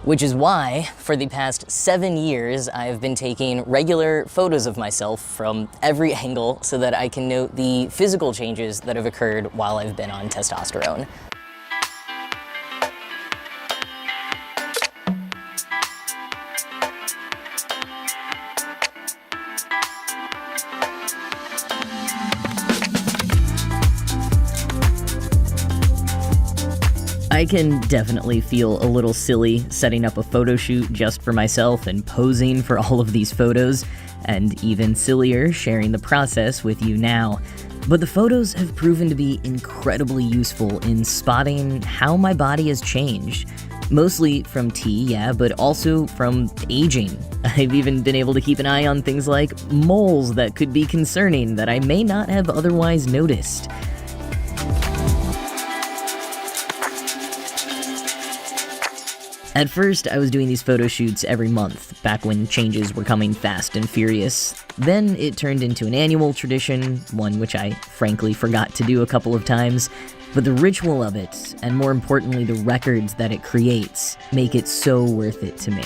Which is why, for the past 7 years, I've been taking regular photos of myself from every angle so that I can note the physical changes that have occurred while I've been on testosterone. I can definitely feel a little silly setting up a photo shoot just for myself and posing for all of these photos, and even sillier sharing the process with you now. But the photos have proven to be incredibly useful in spotting how my body has changed. Mostly from tea, yeah, but also from aging. I've even been able to keep an eye on things like moles that could be concerning that I may not have otherwise noticed. At first, I was doing these photo shoots every month, back when changes were coming fast and furious. Then it turned into an annual tradition, one which I frankly forgot to do a couple of times. But the ritual of it, and more importantly the records that it creates, make it so worth it to me.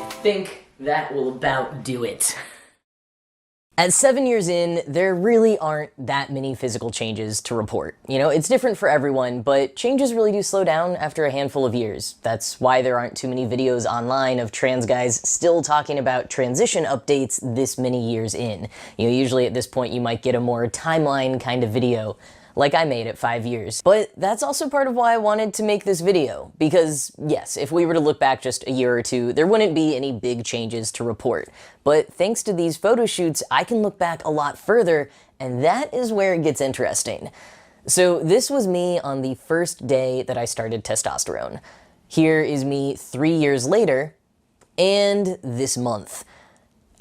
I think that will about do it. At 7 years in, there really aren't that many physical changes to report. You know, it's different for everyone, but changes really do slow down after a handful of years. That's why there aren't too many videos online of trans guys still talking about transition updates this many years in. You know, usually at this point you might get a more timeline kind of video, like I made at 5 years. But that's also part of why I wanted to make this video, because yes, if we were to look back just a year or two, there wouldn't be any big changes to report. But thanks to these photo shoots, I can look back a lot further, and that is where it gets interesting. So this was me on the first day that I started testosterone. Here is me 3 years later, and this month.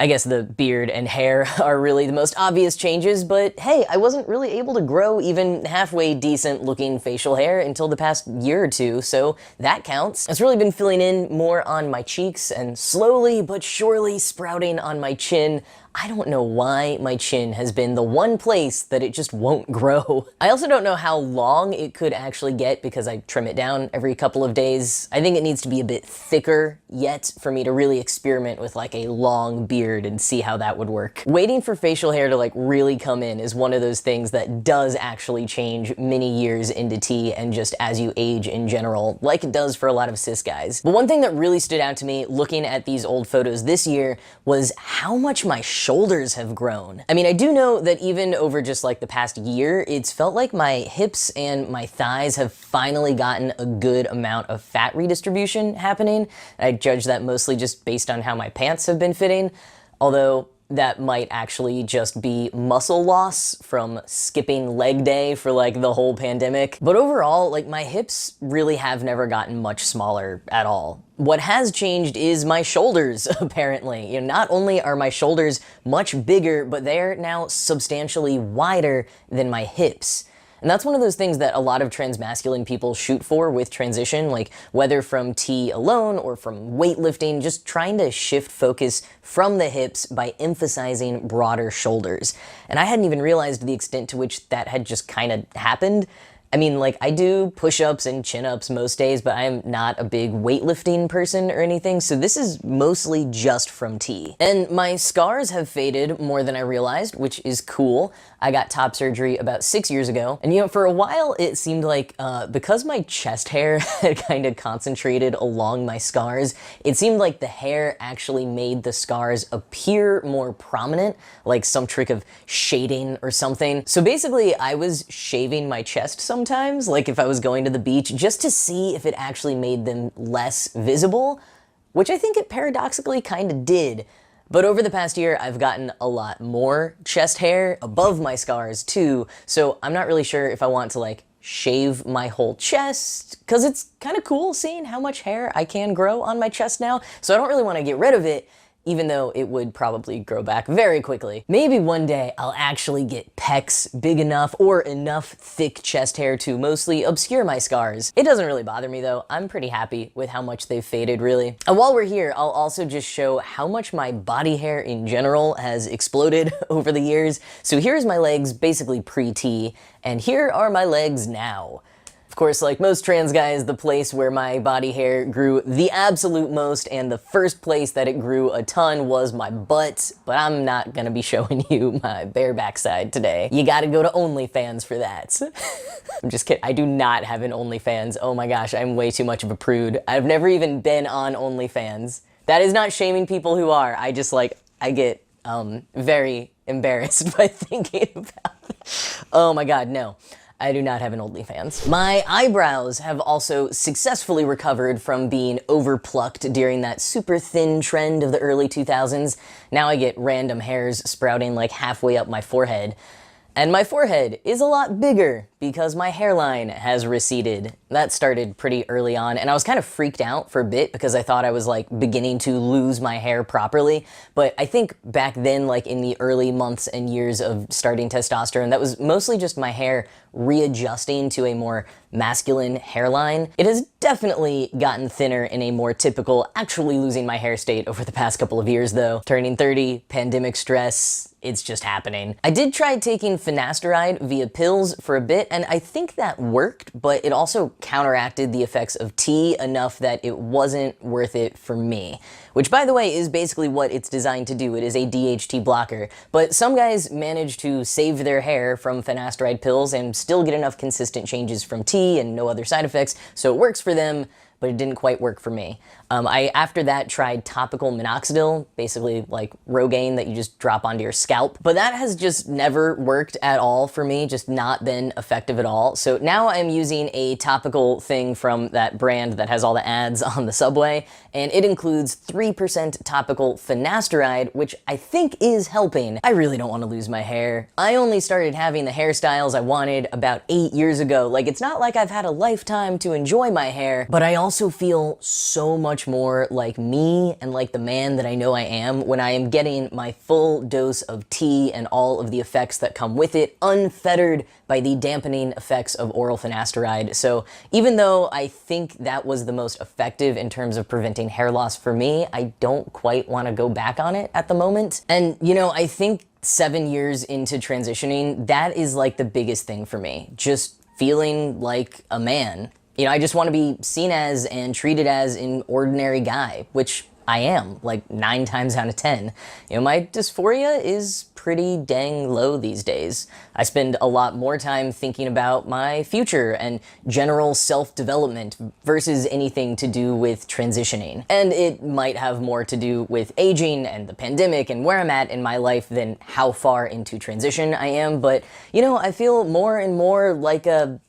I guess the beard and hair are really the most obvious changes, but hey, I wasn't really able to grow even halfway decent looking facial hair until the past year or two, so that counts. It's really been filling in more on my cheeks and slowly but surely sprouting on my chin. I don't know why my chin has been the one place that it just won't grow. I also don't know how long it could actually get because I trim it down every couple of days. I think it needs to be a bit thicker yet for me to really experiment with like a long beard and see how that would work. Waiting for facial hair to like really come in is one of those things that does actually change many years into T and just as you age in general, like it does for a lot of cis guys. But one thing that really stood out to me looking at these old photos this year was how much my shoulders have grown. I mean, I do know that even over just like the past year, it's felt like my hips and my thighs have finally gotten a good amount of fat redistribution happening. I judge that mostly just based on how my pants have been fitting, although that might actually just be muscle loss from skipping leg day for like the whole pandemic. But overall, like my hips really have never gotten much smaller at all. What has changed is my shoulders, apparently. You know, not only are my shoulders much bigger, but they're now substantially wider than my hips. And that's one of those things that a lot of transmasculine people shoot for with transition, like whether from T alone or from weightlifting, just trying to shift focus from the hips by emphasizing broader shoulders. And I hadn't even realized the extent to which that had just kind of happened. I mean, like, I do push-ups and chin-ups most days, but I'm not a big weightlifting person or anything, so this is mostly just from T. And my scars have faded more than I realized, which is cool. I got top surgery about 6 years ago, and you know, for a while it seemed like, because my chest hair had kind of concentrated along my scars, it seemed like the hair actually made the scars appear more prominent, like some trick of shading or something. So basically, I was shaving my chest sometimes, like if I was going to the beach, just to see if it actually made them less visible, which I think it paradoxically kind of did. But over the past year, I've gotten a lot more chest hair above my scars too, so I'm not really sure if I want to like shave my whole chest, because it's kind of cool seeing how much hair I can grow on my chest now, so I don't really want to get rid of it. even though it would probably grow back very quickly. Maybe one day I'll actually get pecs big enough or enough thick chest hair to mostly obscure my scars. It doesn't really bother me though. I'm pretty happy with how much they've faded, really. And while we're here, I'll also just show how much my body hair in general has exploded over the years. So here's my legs basically pre-T, and here are my legs now. Of course, like most trans guys, the place where my body hair grew the absolute most and the first place that it grew a ton was my butt, but I'm not gonna be showing you my bare backside today. You gotta go to OnlyFans for that. I'm just kidding. I do not have an OnlyFans. Oh my gosh, I'm way too much of a prude. I've never even been on OnlyFans. That is not shaming people who are. I just I get very embarrassed by thinking about it. Oh my god, no. I do not have an OnlyFans. My eyebrows have also successfully recovered from being overplucked during that super thin trend of the early 2000s. Now I get random hairs sprouting like halfway up my forehead. And my forehead is a lot bigger because my hairline has receded. That started pretty early on, and I was kind of freaked out for a bit because I thought I was like beginning to lose my hair properly. But I think back then, like in the early months and years of starting testosterone, that was mostly just my hair readjusting to a more masculine hairline. It has definitely gotten thinner in a more typical actually losing my hair state over the past couple of years though. Turning 30, pandemic stress, it's just happening. I did try taking finasteride via pills for a bit, and I think that worked, but it also counteracted the effects of tea enough that it wasn't worth it for me. Which, by the way, is basically what it's designed to do. It is a DHT blocker. But some guys manage to save their hair from finasteride pills and still get enough consistent changes from tea and no other side effects, so it works for them, but it didn't quite work for me. I, after that, tried topical minoxidil, basically like Rogaine that you just drop onto your scalp, but that has just never worked at all for me, just not been effective at all. So now I'm using a topical thing from that brand that has all the ads on the subway, and it includes 3% topical finasteride, which I think is helping. I really don't want to lose my hair. I only started having the hairstyles I wanted about 8 years ago. Like, it's not like I've had a lifetime to enjoy my hair, but I also feel so much more like me and like the man that I know I am when I am getting my full dose of tea and all of the effects that come with it, unfettered by the dampening effects of oral finasteride. So even though I think that was the most effective in terms of preventing hair loss for me, I don't quite want to go back on it at the moment. And you know, I think 7 years into transitioning, that is like the biggest thing for me. Just feeling like a man. You know, I just want to be seen as and treated as an ordinary guy, which I am, like 9 times out of 10. You know, my dysphoria is pretty dang low these days. I spend a lot more time thinking about my future and general self-development versus anything to do with transitioning. And it might have more to do with aging and the pandemic and where I'm at in my life than how far into transition I am, but, you know, I feel more and more like a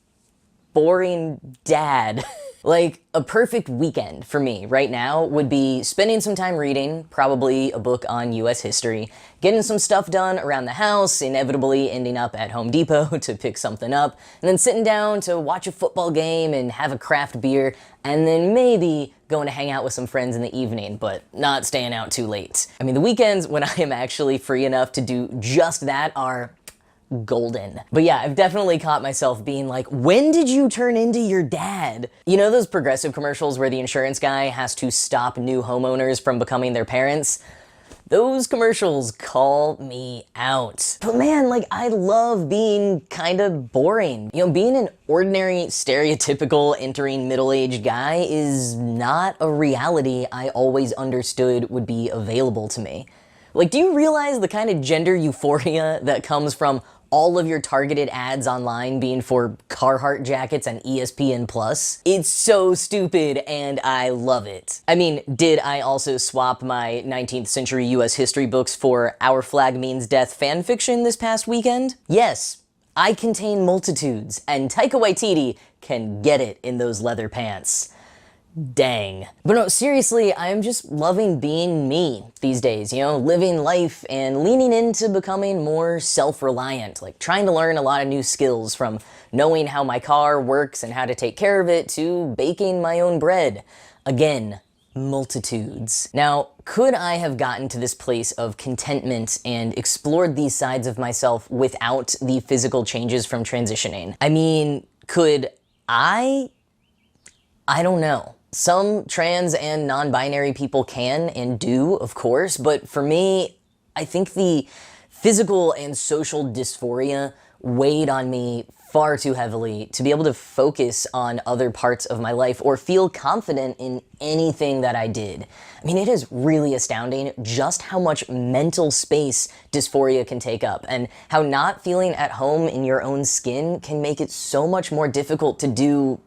boring dad. Like, a perfect weekend for me right now would be spending some time reading, probably a book on US history, getting some stuff done around the house, inevitably ending up at Home Depot to pick something up, and then sitting down to watch a football game and have a craft beer, and then maybe going to hang out with some friends in the evening, but not staying out too late. I mean, the weekends when I am actually free enough to do just that are golden. But yeah, I've definitely caught myself being like, when did you turn into your dad? You know those Progressive commercials where the insurance guy has to stop new homeowners from becoming their parents? Those commercials call me out. But man, like, I love being kind of boring. You know, being an ordinary, stereotypical, entering middle-aged guy is not a reality I always understood would be available to me. Like, do you realize the kind of gender euphoria that comes from all of your targeted ads online being for Carhartt jackets and ESPN Plus? It's so stupid and I love it. I mean, did I also swap my 19th century US history books for Our Flag Means Death fanfiction this past weekend? Yes, I contain multitudes, and Taika Waititi can get it in those leather pants. Dang. But no, seriously, I'm just loving being me these days, you know, living life and leaning into becoming more self-reliant, like trying to learn a lot of new skills, from knowing how my car works and how to take care of it to baking my own bread. Again, multitudes. Now, could I have gotten to this place of contentment and explored these sides of myself without the physical changes from transitioning? I mean, could I? I don't know. Some trans and non-binary people can and do, of course, but for me, I think the physical and social dysphoria weighed on me far too heavily to be able to focus on other parts of my life or feel confident in anything that I did. I mean, it is really astounding just how much mental space dysphoria can take up, and how not feeling at home in your own skin can make it so much more difficult to do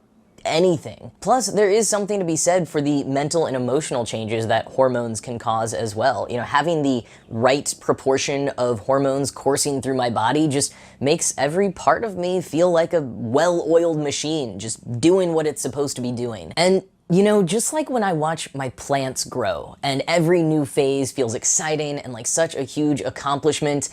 anything. Plus, there is something to be said for the mental and emotional changes that hormones can cause as well. You know, having the right proportion of hormones coursing through my body just makes every part of me feel like a well-oiled machine, just doing what it's supposed to be doing. And you know, just like when I watch my plants grow and every new phase feels exciting and like such a huge accomplishment,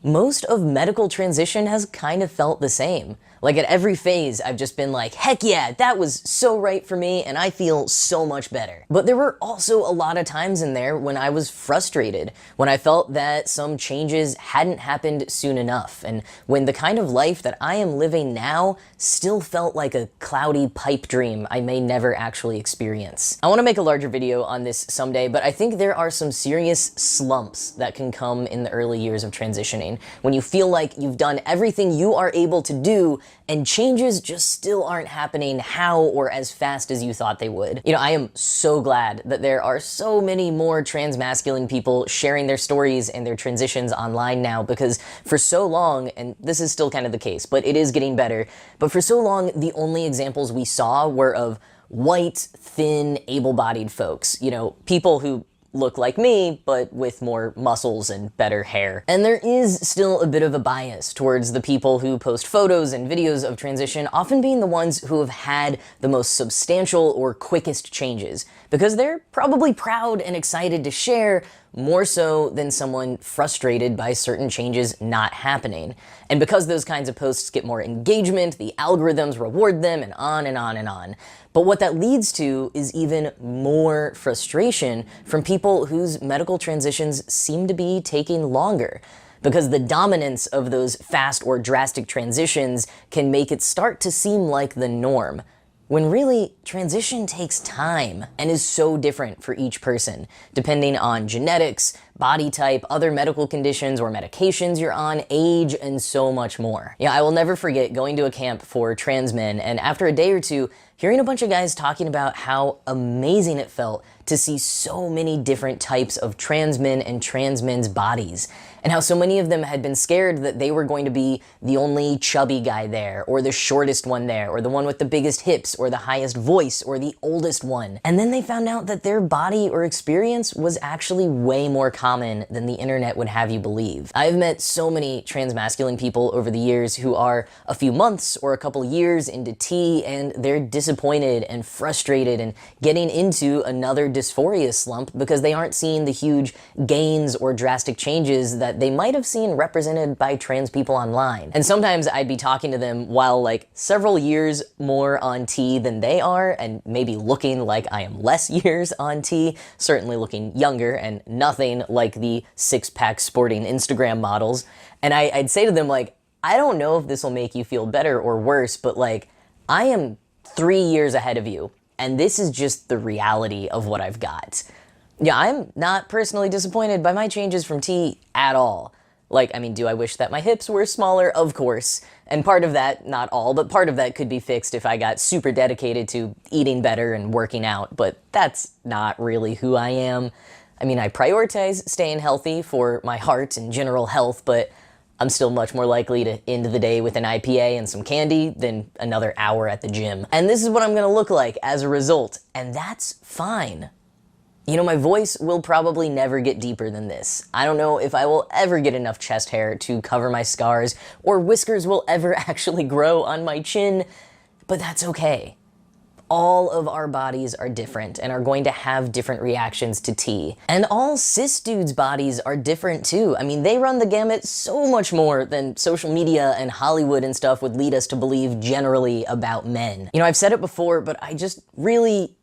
most of medical transition has kind of felt the same. Like at every phase, I've just been like, heck yeah, that was so right for me and I feel so much better. But there were also a lot of times in there when I was frustrated, when I felt that some changes hadn't happened soon enough, and when the kind of life that I am living now still felt like a cloudy pipe dream I may never actually experience. I want to make a larger video on this someday, but I think there are some serious slumps that can come in the early years of transitioning, when you feel like you've done everything you are able to do and changes just still aren't happening how or as fast as you thought they would. You know, I am so glad that there are so many more trans masculine people sharing their stories and their transitions online now, because for so long, and this is still kind of the case, but it is getting better, but for so long, the only examples we saw were of white, thin, able-bodied folks. You know, people who look like me, but with more muscles and better hair. And there is still a bit of a bias towards the people who post photos and videos of transition often being the ones who have had the most substantial or quickest changes, because they're probably proud and excited to share, more so than someone frustrated by certain changes not happening. And because those kinds of posts get more engagement, the algorithms reward them, and on and on and on. But what that leads to is even more frustration from people whose medical transitions seem to be taking longer, because the dominance of those fast or drastic transitions can make it start to seem like the norm, when really, transition takes time and is so different for each person, depending on genetics, body type, other medical conditions or medications you're on, age, and so much more. Yeah, I will never forget going to a camp for trans men, and after a day or two, hearing a bunch of guys talking about how amazing it felt to see so many different types of trans men and trans men's bodies, and how so many of them had been scared that they were going to be the only chubby guy there, or the shortest one there, or the one with the biggest hips, or the highest voice, or the oldest one. And then they found out that their body or experience was actually way more common than the internet would have you believe. I've met so many trans masculine people over the years who are a few months or a couple years into T, and they're disappointed and frustrated and getting into another dysphoria slump because they aren't seeing the huge gains or drastic changes that they might have seen represented by trans people online. And sometimes I'd be talking to them while like several years more on T than they are, and maybe looking like I am less years on T, certainly looking younger and nothing like the six-pack sporting Instagram models. And I'd say to them like, I don't know if this will make you feel better or worse, but like, I am 3 years ahead of you, and this is just the reality of what I've got. Yeah, I'm not personally disappointed by my changes from T at all. Like, I mean, do I wish that my hips were smaller? Of course. And part of that, not all, but part of that could be fixed if I got super dedicated to eating better and working out, but that's not really who I am. I mean, I prioritize staying healthy for my heart and general health, but I'm still much more likely to end the day with an IPA and some candy than another hour at the gym. And this is what I'm gonna look like as a result, and that's fine. You know, my voice will probably never get deeper than this. I don't know if I will ever get enough chest hair to cover my scars, or whiskers will ever actually grow on my chin, but that's okay. All of our bodies are different and are going to have different reactions to T. And all cis dudes' bodies are different too. I mean, they run the gamut so much more than social media and Hollywood and stuff would lead us to believe generally about men. You know, I've said it before, but I just really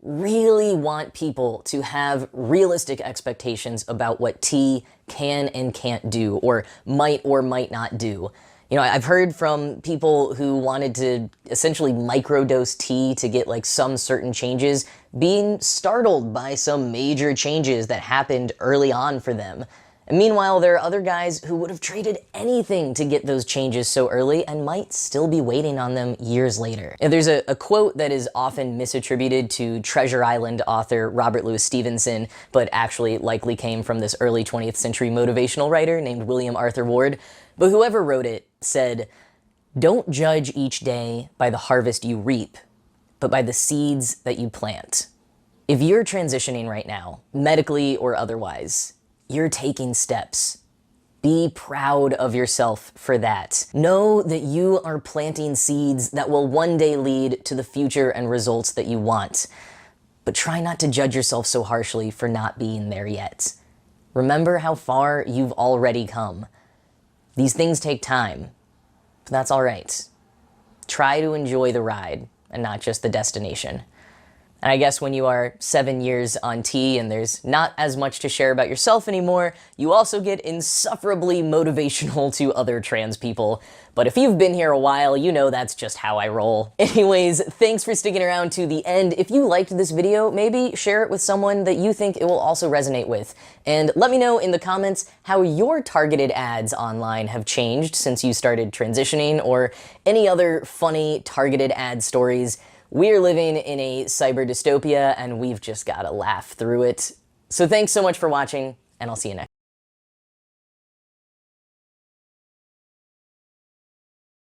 really want people to have realistic expectations about what T can and can't do, or might not do. You know, I've heard from people who wanted to essentially microdose T to get like some certain changes, being startled by some major changes that happened early on for them. And meanwhile, there are other guys who would have traded anything to get those changes so early and might still be waiting on them years later. And there's a quote that is often misattributed to Treasure Island author Robert Louis Stevenson, but actually likely came from this early 20th century motivational writer named William Arthur Ward. But whoever wrote it said, "Don't judge each day by the harvest you reap, but by the seeds that you plant." If you're transitioning right now, medically or otherwise, you're taking steps. Be proud of yourself for that. Know that you are planting seeds that will one day lead to the future and results that you want. But try not to judge yourself so harshly for not being there yet. Remember how far you've already come. These things take time, but that's all right. Try to enjoy the ride and not just the destination. And I guess when you are 7 years on T and there's not as much to share about yourself anymore, you also get insufferably motivational to other trans people. But if you've been here a while, you know that's just how I roll. Anyways, thanks for sticking around to the end. If you liked this video, maybe share it with someone that you think it will also resonate with. And let me know in the comments how your targeted ads online have changed since you started transitioning, or any other funny targeted ad stories. We're living in a cyber dystopia, and we've just gotta laugh through it. So thanks so much for watching, and I'll see you next time.